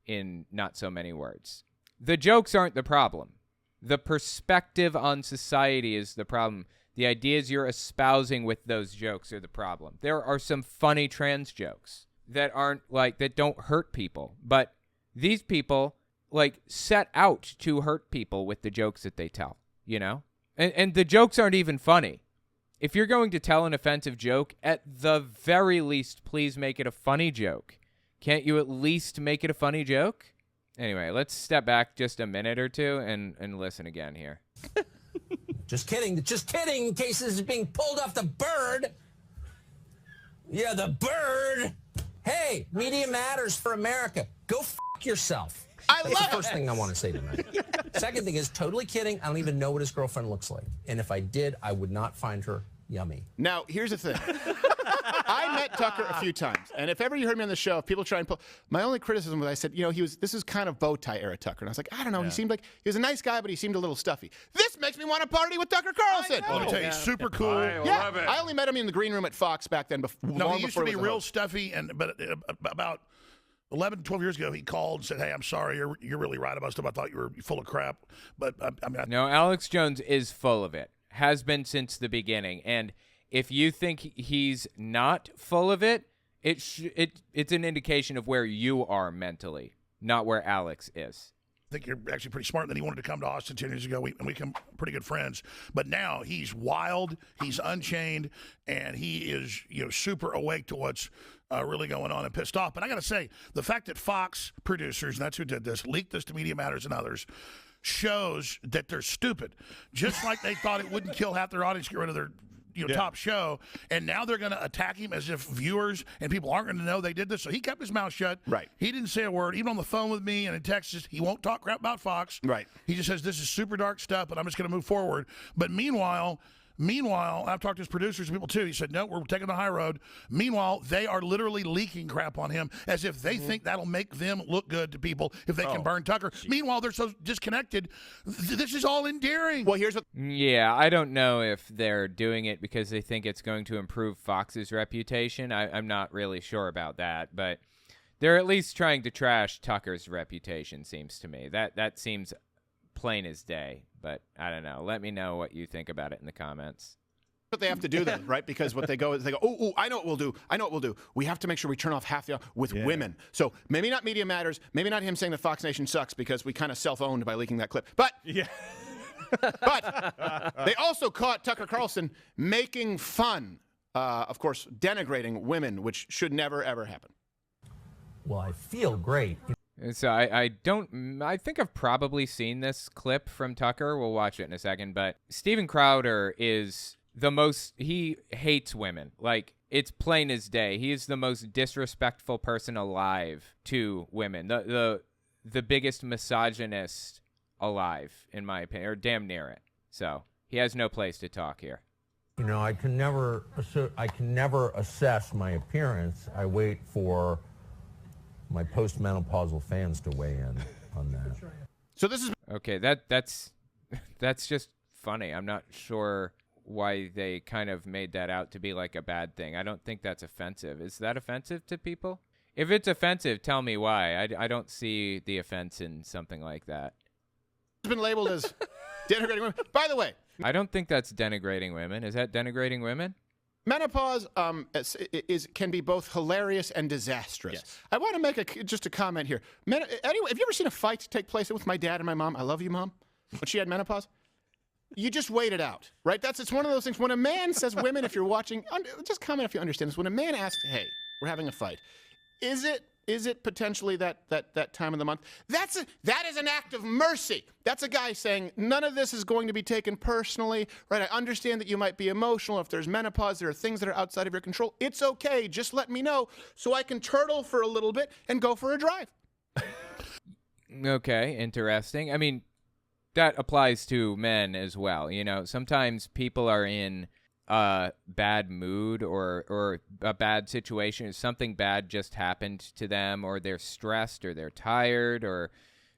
in not so many words. The jokes aren't the problem. The perspective on society is the problem. The ideas you're espousing with those jokes are the problem. There are some funny trans jokes that aren't like, that don't hurt people, but these people like set out to hurt people with the jokes that they tell, you know? And the jokes aren't even funny. If you're going to tell an offensive joke, at the very least, please make it a funny joke. Can't you at least make it a funny joke? Anyway, let's step back just a minute or two and listen again here. Just kidding, in case this is being pulled off the bird. Yeah, the bird. Hey, media matters for America. Go f*** yourself. That's the first thing I want to say tonight. Second thing is, totally kidding, I don't even know what his girlfriend looks like. And if I did, I would not find her yummy. Now, here's the thing. I met Tucker a few times, and if ever you heard me on the show, if people try and pull, my only criticism was I said, you know, this is kind of bow tie era Tucker, and I was like, I don't know, he seemed like he was a nice guy, but he seemed a little stuffy. This makes me want to party with Tucker Carlson. Let me tell you, he's super cool. I only met him in the green room at Fox back then. No, he used to be real stuffy, but about 11, 12 years ago, he called and said, "Hey, I'm sorry, you're really right about stuff. I thought you were full of crap." But no, Alex Jones is full of it. Has been since the beginning. And if you think he's not full of it, it's an indication of where you are mentally, not where Alex is. I think you're actually pretty smart. That he wanted to come to Austin 10 years ago. We become pretty good friends. But now he's wild, he's unchained, and he is super awake to what's really going on and pissed off. But I got to say, the fact that Fox producers, and that's who did this, leaked this to Media Matters and others, shows that they're stupid. Just like they thought it wouldn't kill half their audience to get rid of their top show, and now they're going to attack him as if viewers and people aren't going to know they did this. So he kept his mouth shut. Right. He didn't say a word, even on the phone with me and in Texas. He won't talk crap about Fox. Right. He just says, this is super dark stuff, but I'm just going to move forward. But meanwhile, I've talked to his producers and people too. He said, no, we're taking the high road. Meanwhile, they are literally leaking crap on him as if they think that'll make them look good to people if they can burn Tucker. Meanwhile, they're so disconnected. This is all endearing. Well, here's what. Yeah, I don't know if they're doing it because they think it's going to improve Fox's reputation. I'm not really sure about that, but they're at least trying to trash Tucker's reputation, seems to me. That seems plain as day, but I don't know. Let me know what you think about it in the comments. What they have to do then, right? Because what they go is they go, oh, I know what we'll do. We have to make sure we turn off half the hour with women. So maybe not Media Matters, maybe not him saying that Fox Nation sucks because we kind of self-owned by leaking that clip. But but they also caught Tucker Carlson making fun, of course, denigrating women, which should never, ever happen. Well, I feel great. So I think I've probably seen this clip from Tucker. We'll watch it in a second. But Steven Crowder is he hates women. Like, it's plain as day. He is the most disrespectful person alive to women. The biggest misogynist alive, in my opinion, or damn near it. So he has no place to talk here. You know, I can never assess my appearance. I wait for my postmenopausal fans to weigh in on that. So this is okay. That's just funny. I'm not sure why they kind of made that out to be like a bad thing. I don't think that's offensive. Is that offensive to people? If it's offensive, tell me why. I don't see the offense in something like that. It's been labeled as denigrating women. By the way, I don't think that's denigrating women. Is that denigrating women? Menopause can be both hilarious and disastrous. Yes. I want to make just a comment here. Anyway, have you ever seen a fight take place with my dad and my mom? I love you, Mom. When she had menopause, you just wait it out, right? It's one of those things. When a man says, "Women, if you're watching, just comment if you understand this." When a man asks, "Hey, we're having a fight," Is it potentially that time of the month? That is an act of mercy. That's a guy saying none of this is going to be taken personally, right? I understand that you might be emotional. If there's menopause, there are things that are outside of your control. It's okay. Just let me know so I can turtle for a little bit and go for a drive. Okay, interesting. I mean, that applies to men as well. You know, sometimes people are in a bad mood or a bad situation. Something bad just happened to them, or they're stressed, or they're tired, or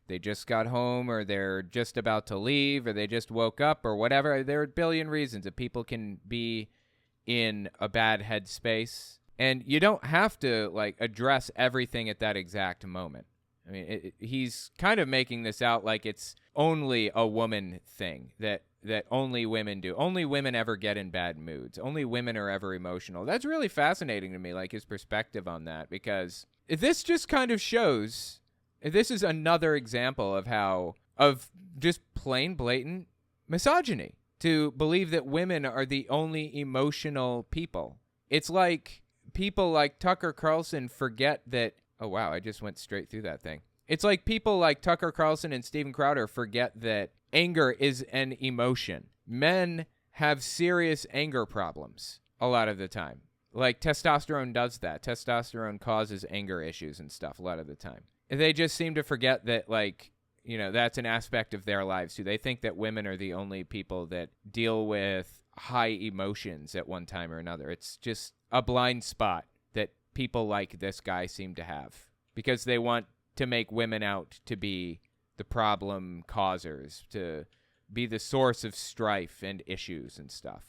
they just got home, or they're just about to leave, or they just woke up, or whatever. There are a billion reasons that people can be in a bad headspace, and you don't have to like address everything at that exact moment. I mean, he's kind of making this out like it's only a woman thing that only women do. Only women ever get in bad moods. Only women are ever emotional. That's really fascinating to me, like his perspective on that, because this just kind of shows, this is another example of just plain blatant misogyny, to believe that women are the only emotional people. It's like people like Tucker Carlson forget that. Oh, wow, I just went straight through that thing. It's like people like Tucker Carlson and Steven Crowder forget that anger is an emotion. Men have serious anger problems a lot of the time. Like testosterone does that. Testosterone causes anger issues and stuff a lot of the time. They just seem to forget that, like, you know, that's an aspect of their lives too. They think that women are the only people that deal with high emotions at one time or another. It's just a blind spot that people like this guy seem to have, because they want to make women out to be the problem causers, to be the source of strife and issues and stuff.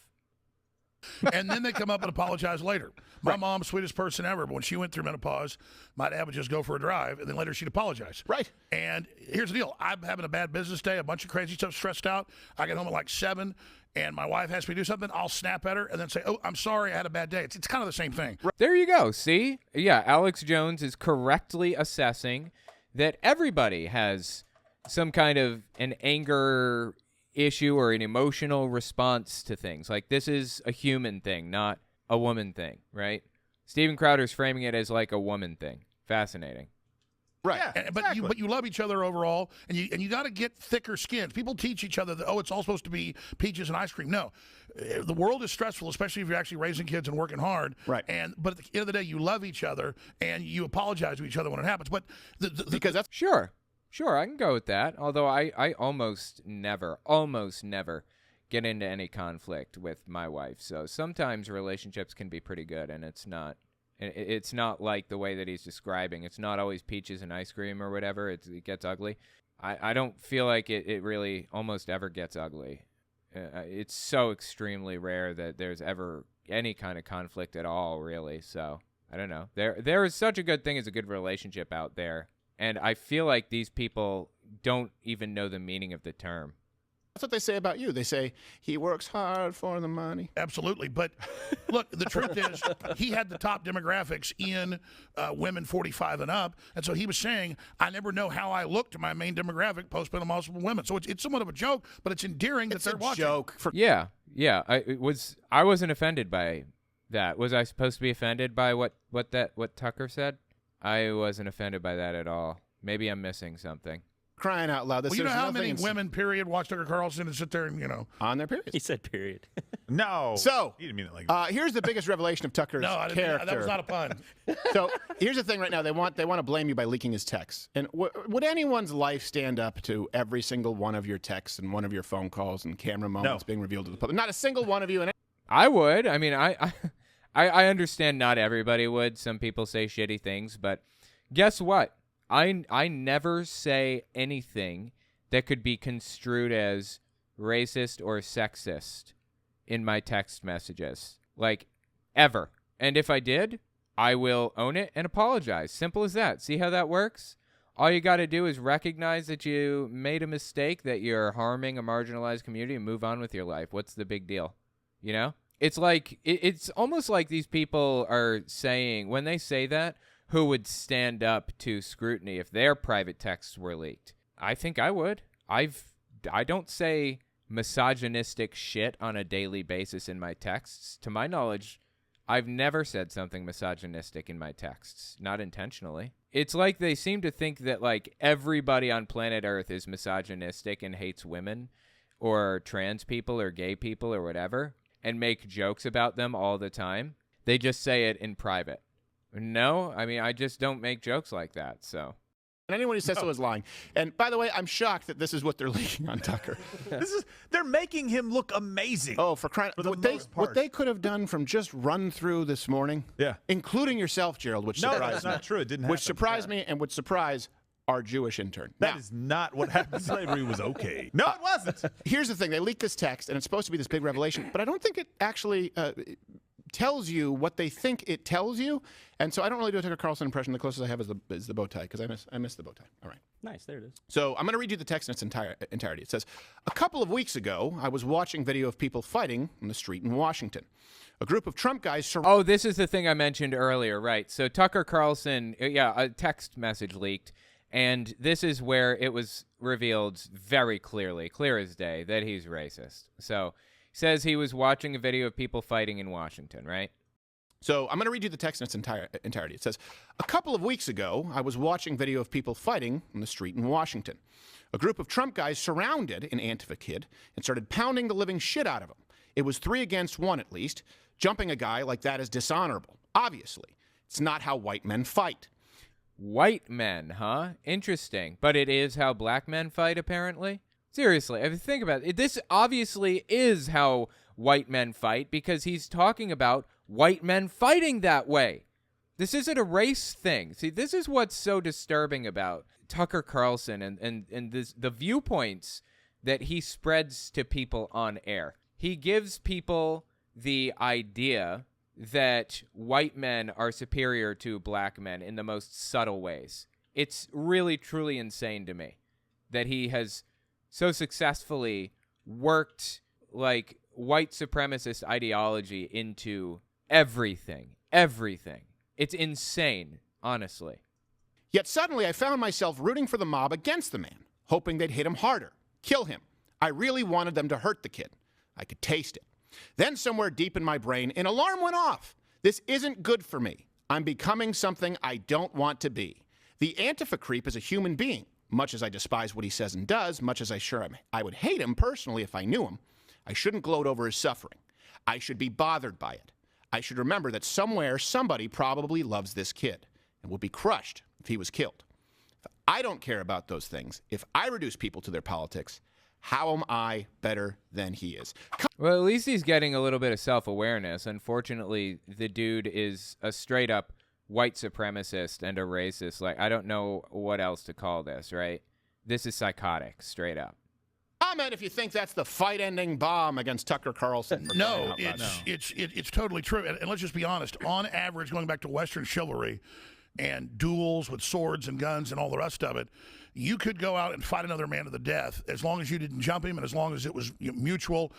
And then they come up and apologize later. My mom's sweetest person ever, but when she went through menopause, my dad would just go for a drive, and then later she'd apologize. Right. And here's the deal. I'm having a bad business day, a bunch of crazy stuff, stressed out. I get home at like 7, and my wife has me do something. I'll snap at her and then say, oh, I'm sorry, I had a bad day. It's kind of the same thing. There you go. See? Yeah, Alex Jones is correctly assessing that everybody has some kind of an anger issue or an emotional response to things. Like, this is a human thing, not a woman thing, right? Steven Crowder's framing it as like a woman thing. Fascinating. Right. Yeah, exactly. But you love each other overall, and you got to get thicker skins. People teach each other that, oh, it's all supposed to be peaches and ice cream. No, the world is stressful, especially if you're actually raising kids and working hard. Right. But at the end of the day, you love each other and you apologize to each other when it happens. But because that's sure, I can go with that. Although I almost never get into any conflict with my wife. So sometimes relationships can be pretty good, and it's not like the way that he's describing. It's not always peaches and ice cream or whatever. It gets ugly. I don't feel like it really almost ever gets ugly. It's so extremely rare that there's ever any kind of conflict at all, really. So I don't know. There is such a good thing as a good relationship out there, and I feel like these people don't even know the meaning of the term. That's what they say about you. They say he works hard for the money. Absolutely. But look, the truth is he had the top demographics in women 45 and up. And so he was saying, I never know how I look to my main demographic, postmenopausal women. So it's somewhat of a joke, but it's endearing that they're watching. Joke. Yeah. I wasn't offended by that. Was I supposed to be offended by what Tucker said? I wasn't offended by that at all. Maybe I'm missing something. Crying out loud. Well, you know how many women, period, watch Tucker Carlson and sit there and, on their periods. He said period. No. So, he didn't mean it like that. Here's the biggest revelation of Tucker's character. That was not a pun. So, here's the thing right now. They want to blame you by leaking his texts. And would anyone's life stand up to every single one of your texts and one of your phone calls and camera moments being revealed to the public? Not a single one of you. I would. I mean, I understand not everybody would. Some people say shitty things, but guess what? I never say anything that could be construed as racist or sexist in my text messages, like, ever. And if I did, I will own it and apologize. Simple as that. See how that works? All you got to do is recognize that you made a mistake, that you're harming a marginalized community, and move on with your life. What's the big deal? You know? It's like, it's almost like these people are saying, when they say that, who would stand up to scrutiny if their private texts were leaked? I think I would. I don't say misogynistic shit on a daily basis in my texts. To my knowledge, I've never said something misogynistic in my texts, not intentionally. It's like they seem to think that like everybody on planet Earth is misogynistic and hates women or trans people or gay people or whatever and make jokes about them all the time. They just say it in private. No, I mean, I just don't make jokes like that, so. And anyone who says so is lying. And by the way, I'm shocked that this is what they're leaking on Tucker. They're making him look amazing. Oh, for crying! What they could have done from just run through this morning, including yourself, Gerald, which surprised me. No, that's not true. It didn't happen. Which surprised me and would surprise our Jewish intern. That is not what happened. Slavery was okay. No, it wasn't. Here's the thing: they leaked this text, and it's supposed to be this big revelation, but I don't think it actually tells you what they think it tells you. And so I don't really do a Tucker Carlson impression. The closest I have is the bow tie, because I miss the bow tie. All right. Nice. There it is. So I'm going to read you the text in its entirety. It says, a couple of weeks ago, I was watching video of people fighting on the street in Washington. A group of Trump guys... Oh, this is the thing I mentioned earlier, right? So Tucker Carlson, a text message leaked, and this is where it was revealed very clearly, clear as day, that he's racist. So he says he was watching a video of people fighting in Washington, right? So I'm going to read you the text in its entirety. It says, a couple of weeks ago, I was watching video of people fighting on the street in Washington. A group of Trump guys surrounded an Antifa kid and started pounding the living shit out of him. It was 3 against 1 at least. Jumping a guy like that is dishonorable. Obviously, it's not how white men fight. White men, huh? Interesting. But it is how black men fight, apparently? Seriously, if you think about it, this obviously is how white men fight because he's talking about white men fighting that way. This isn't a race thing. See, this is what's so disturbing about Tucker Carlson and the viewpoints that he spreads to people on air. He gives people the idea that white men are superior to black men in the most subtle ways. It's really, truly insane to me that he has so successfully worked like white supremacist ideology into everything. It's insane, honestly. Yet suddenly I found myself rooting for the mob against the man, hoping they'd hit him harder, kill him. I really wanted them to hurt the kid. I could taste it. Then somewhere deep in my brain, an alarm went off. This isn't good for me. I'm becoming something I don't want to be. The Antifa creep is a human being. Much as I despise what he says and does, much as I would hate him personally if I knew him, I shouldn't gloat over his suffering. I should be bothered by it. I should remember that somewhere somebody probably loves this kid and would be crushed if he was killed. If I don't care about those things, if I reduce people to their politics, how am I better than he is? Well, at least he's getting a little bit of self-awareness. Unfortunately, the dude is a straight-up white supremacist and a racist. Like, I don't know what else to call this, right? This is psychotic, straight up. Comment if you think that's the fight-ending bomb against Tucker Carlson. No, it's totally true. And let's just be honest. On average, going back to Western chivalry and duels with swords and guns and all the rest of it, you could go out and fight another man to the death as long as you didn't jump him and as long as it was mutual.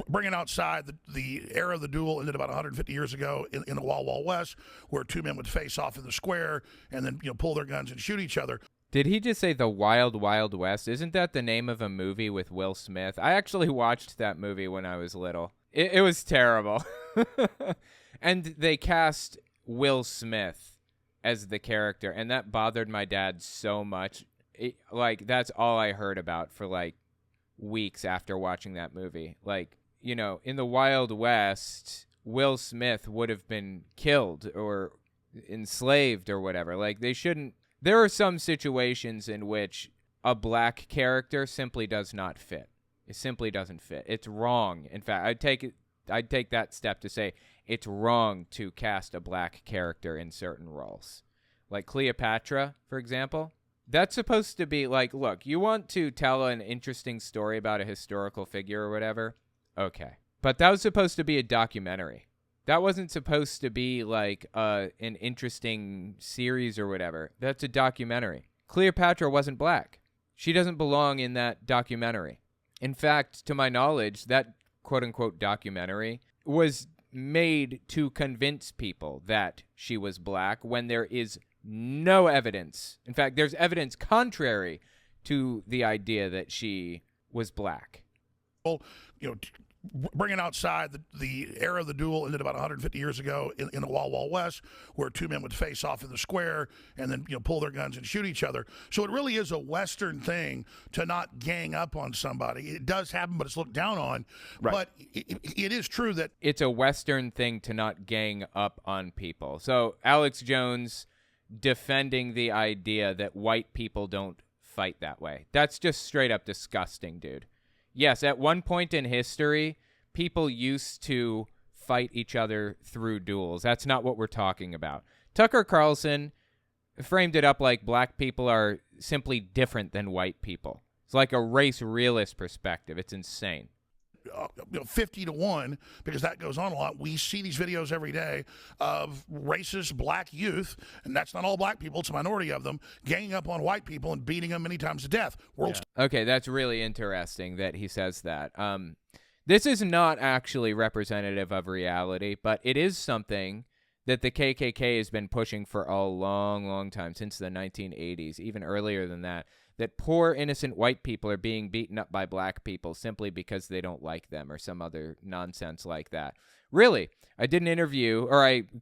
Bringing outside the era of the duel ended about 150 years ago in the Wild Wild West, where two men would face off in the square and then pull their guns and shoot each other. Did he just say the Wild Wild West? Isn't that the name of a movie with Will Smith? I actually watched that movie when I was little. It was terrible. And they cast Will Smith as the character, and that bothered my dad so much. That's all I heard about for weeks after watching that movie. In the Wild West, Will Smith would have been killed or enslaved or whatever. They shouldn't. There are some situations in which a black character simply does not fit. It simply doesn't fit. It's wrong. In fact, I'd take that step to say it's wrong to cast a black character in certain roles. Like Cleopatra, for example. That's supposed to be look, you want to tell an interesting story about a historical figure or whatever? Okay. But that was supposed to be a documentary. That wasn't supposed to be an interesting series or whatever. That's a documentary. Cleopatra wasn't black. She doesn't belong in that documentary. In fact, to my knowledge, that quote-unquote documentary was made to convince people that she was black when there is no evidence. In fact, there's evidence contrary to the idea that she was black. Well, bringing outside the era of the duel ended about 150 years ago in the Wild Wild West, where two men would face off in the square and then pull their guns and shoot each other. So it really is a Western thing to not gang up on somebody. It does happen, but it's looked down on. Right. But it is true that it's a Western thing to not gang up on people. So Alex Jones defending the idea that white people don't fight that way. That's just straight up disgusting, dude. Yes, at one point in history, people used to fight each other through duels. That's not what we're talking about. Tucker Carlson framed it up like black people are simply different than white people. It's like a race realist perspective. It's insane. 50-1, because that goes on a lot. We see these videos every day of racist black youth, and that's not all black people, it's a minority of them, ganging up on white people and beating them many times to death. Okay, that's really interesting that he says that. This is not actually representative of reality, but it is something that the KKK has been pushing for a long, long time, since the 1980s, even earlier than that poor innocent white people are being beaten up by black people simply because they don't like them or some other nonsense like that. Really, I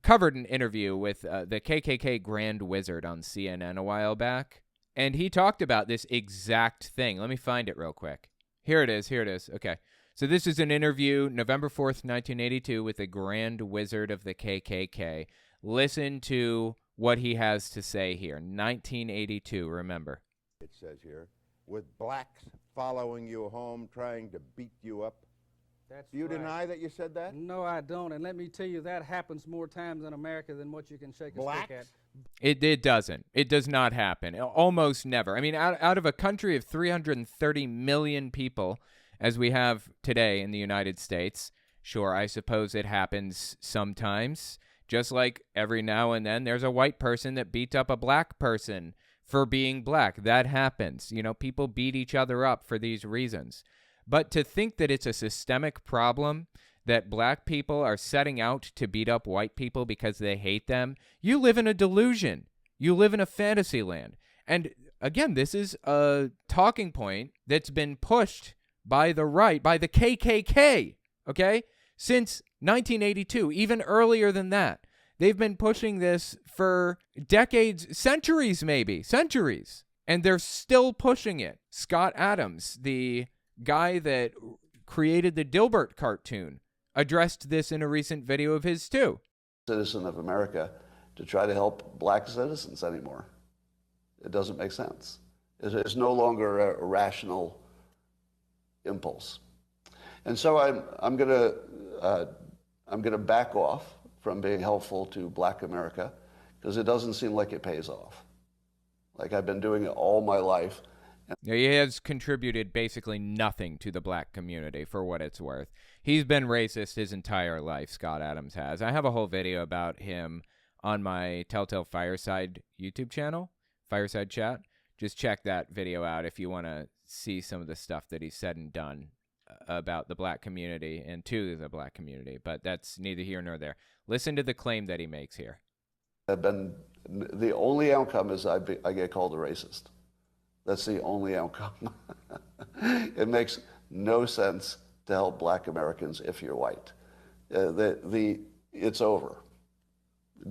covered an interview with the KKK Grand Wizard on CNN a while back, and he talked about this exact thing. Let me find it real quick. Here it is. Okay. So this is an interview, November 4th, 1982, with the Grand Wizard of the KKK. Listen to what he has to say here. 1982, remember. It says here, with blacks following you home, trying to beat you up. Do you deny that you said that? No, I don't. And let me tell you, that happens more times in America than what you can shake a stick at. It doesn't. It does not happen. Almost never. I mean, out of a country of 330 million people, as we have today in the United States, sure, I suppose it happens sometimes. Just like every now and then, there's a white person that beats up a black person for being black. That happens. People beat each other up for these reasons. But to think that it's a systemic problem, that black people are setting out to beat up white people because they hate them, you live in a delusion. You live in a fantasy land. And again, this is a talking point that's been pushed by the right, by the KKK, okay? Since 1982, even earlier than that. They've been pushing this for decades, centuries maybe, centuries. And they're still pushing it. Scott Adams, the guy that created the Dilbert cartoon, addressed this in a recent video of his too. Citizen of America to try to help black citizens anymore. It doesn't make sense. It's no longer a rational impulse. And so I'm going to back off from being helpful to black America, because it doesn't seem like it pays off. Like, I've been doing it all my life. He has contributed basically nothing to the black community, for what it's worth. He's been racist his entire life, Scott Adams has. I have a whole video about him on my Telltale Fireside YouTube channel, Fireside Chat. Just check that video out if you want to see some of the stuff that he's said and done about the black community and to the black community, but that's neither here nor there. Listen to the claim that he makes here. The only outcome is I get called a racist. That's the only outcome. It makes no sense to help black Americans if you're white. It's over.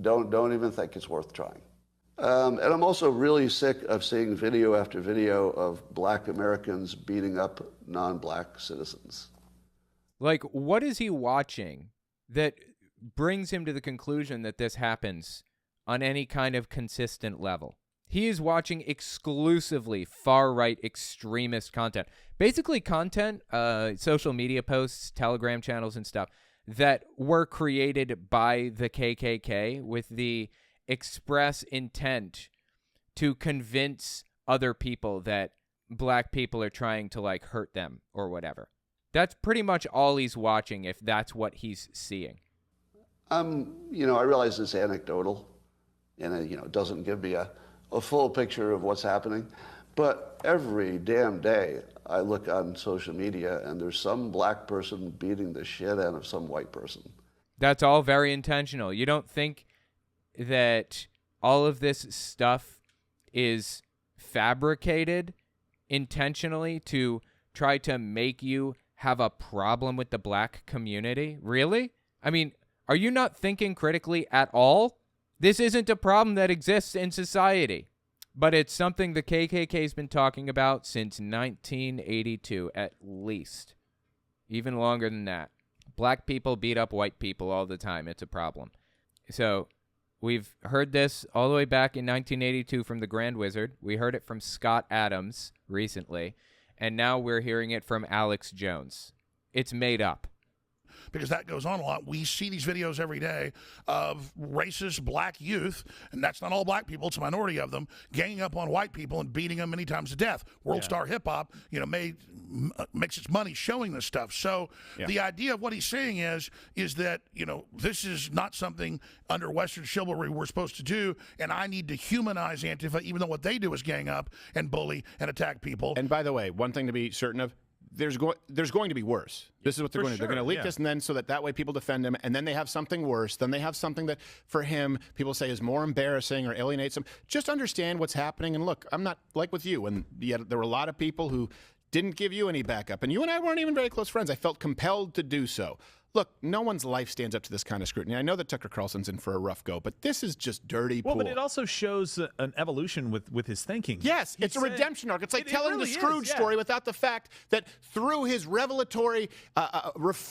Don't even think it's worth trying. And I'm also really sick of seeing video after video of black Americans beating up non-black citizens. Like, what is he watching that brings him to the conclusion that this happens on any kind of consistent level? He is watching exclusively far-right extremist content. Basically content, social media posts, Telegram channels and stuff that were created by the KKK with the express intent to convince other people that black people are trying to, like, hurt them or whatever. That's pretty much all he's watching if that's what he's seeing. I realize it's anecdotal and it doesn't give me a full picture of what's happening, but every damn day I look on social media and there's some black person beating the shit out of some white person. That's all very intentional. You don't think that all of this stuff is fabricated intentionally to try to make you have a problem with the black community? Really? I mean, are you not thinking critically at all? This isn't a problem that exists in society, but it's something the KKK's been talking about since 1982, at least. Even longer than that. Black people beat up white people all the time. It's a problem. So we've heard this all the way back in 1982 from the Grand Wizard. We heard it from Scott Adams recently. And now we're hearing it from Alex Jones. It's made up. Because that goes on a lot. We see these videos every day of racist black youth, and that's not all black people, it's a minority of them, ganging up on white people and beating them many times to death. World Star Hip Hop, makes its money showing this stuff. So the idea of what he's saying is that, this is not something under Western chivalry we're supposed to do, and I need to humanize Antifa, even though what they do is gang up and bully and attack people. And by the way, one thing to be certain of, there's going to be worse. This is what they're going to do. They're going to leak this, and then so that way people defend him, and then they have something worse. Then they have something that, for him, people say is more embarrassing or alienates him. Just understand what's happening. And look, I'm not like with you, and yet there were a lot of people who didn't give you any backup. And you and I weren't even very close friends. I felt compelled to do so. Look, no one's life stands up to this kind of scrutiny. I know that Tucker Carlson's in for a rough go, but this is just dirty pool. Well, but it also shows an evolution with his thinking. Yes, it's a redemption arc. It's like telling the Scrooge story without the fact that through his revelatory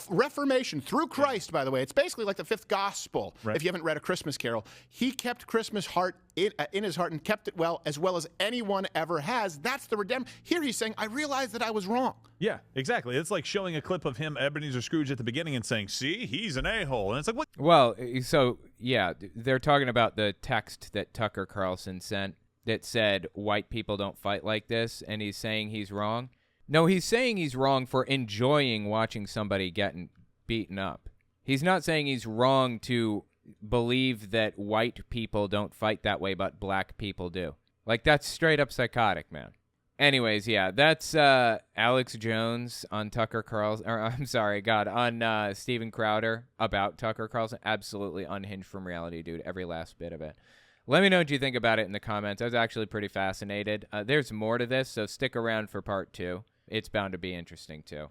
reformation, through Christ, by the way, it's basically like the fifth gospel, if you haven't read A Christmas Carol. He kept Christmas heart in his heart and kept it well as anyone ever has. That's the redemption. Here he's saying, I realized that I was wrong. Yeah, exactly. It's like showing a clip of him, Ebenezer Scrooge, at the beginning and saying, see, he's an a-hole. And it's like, what? Well, so, yeah, they're talking about the text that Tucker Carlson sent that said white people don't fight like this, and he's saying he's wrong. No, he's saying he's wrong for enjoying watching somebody getting beaten up. He's not saying he's wrong to believe that white people don't fight that way, but black people do. Like, that's straight up psychotic, man. Anyways, yeah, that's Alex Jones on Tucker Carlson, or I'm sorry, God, on Steven Crowder about Tucker Carlson. Absolutely unhinged from reality, dude, every last bit of it. Let me know what you think about it in the comments. I was actually pretty fascinated. There's more to this, so stick around for part 2. It's bound to be interesting, too.